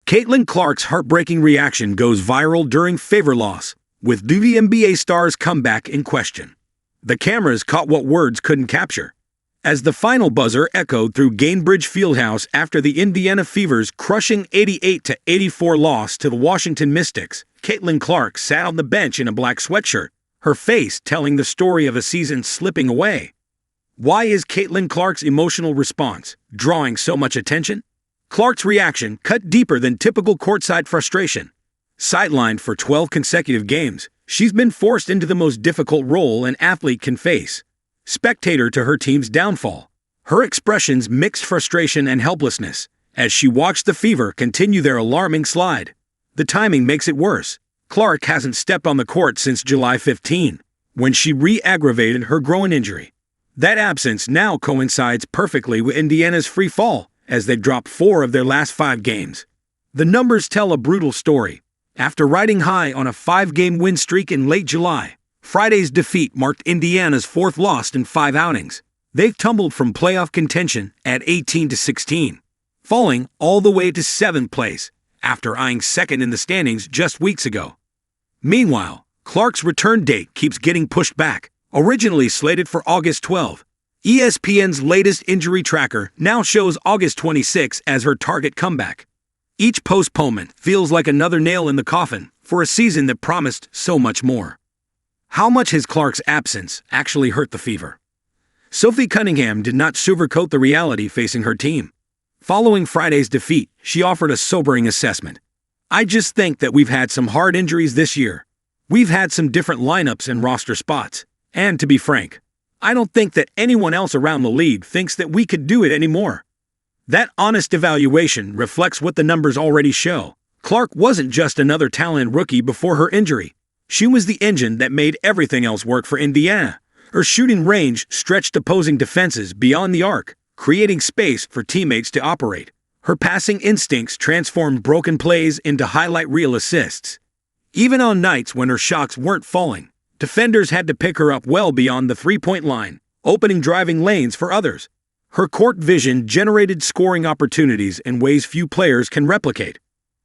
Caitlin Clark's heartbreaking reaction goes viral during favor loss, with WNBA star's comeback in question. The cameras caught what words couldn't capture. As the final buzzer echoed through Gainbridge Fieldhouse after the Indiana Fever's crushing 88-84 loss to the Washington Mystics, Caitlin Clark sat on the bench in a black sweatshirt, her face telling the story of a season slipping away. Why is Caitlin Clark's emotional response drawing so much attention? Clark's reaction cut deeper than typical courtside frustration. Sidelined for 12 consecutive games, she's been forced into the most difficult role an athlete can face: spectator to her team's downfall. Her expressions mixed frustration and helplessness as she watched the Fever continue their alarming slide. The timing makes it worse. Clark hasn't stepped on the court since July 15, when she re-aggravated her groin injury. That absence now coincides perfectly with Indiana's free fall, as they've dropped 4 of their last 5 games. The numbers tell a brutal story. After riding high on a 5-game win streak in late July, Friday's defeat marked Indiana's 4th loss in 5 outings. They've tumbled from playoff contention at 18-16, falling all the way to 7th place after eyeing 2nd in the standings just weeks ago. Meanwhile, Clark's return date keeps getting pushed back. Originally slated for August 12, ESPN's latest injury tracker now shows August 26 as her target comeback. Each postponement feels like another nail in the coffin for a season that promised so much more. How much has Clark's absence actually hurt the Fever? Sophie Cunningham did not sugarcoat the reality facing her team. Following Friday's defeat, she offered a sobering assessment. "I just think that we've had some hard injuries this year. We've had some different lineups and roster spots. And to be frank, I don't think that anyone else around the league thinks that we could do it anymore." That honest evaluation reflects what the numbers already show. Clark wasn't just another talented rookie before her injury. She was the engine that made everything else work for Indiana. Her shooting range stretched opposing defenses beyond the arc, creating space for teammates to operate. Her passing instincts transformed broken plays into highlight reel assists. Even on nights when her shots weren't falling, defenders had to pick her up well beyond the three-point line, opening driving lanes for others. Her court vision generated scoring opportunities in ways few players can replicate.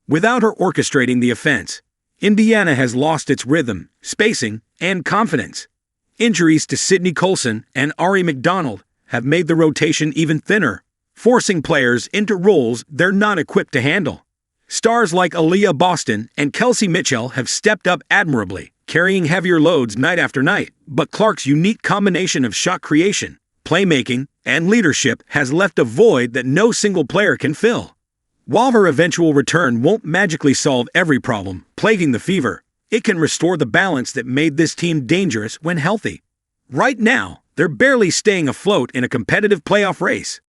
Without her orchestrating the offense, Indiana has lost its rhythm, spacing, and confidence. Injuries to Sydney Colson and Ari McDonald have made the rotation even thinner, forcing players into roles they're not equipped to handle. Stars like Aaliyah Boston and Kelsey Mitchell have stepped up admirably, carrying heavier loads night after night, but Clark's unique combination of shot creation, playmaking, and leadership has left a void that no single player can fill. While her eventual return won't magically solve every problem plaguing the Fever, it can restore the balance that made this team dangerous when healthy. Right now, they're barely staying afloat in a competitive playoff race.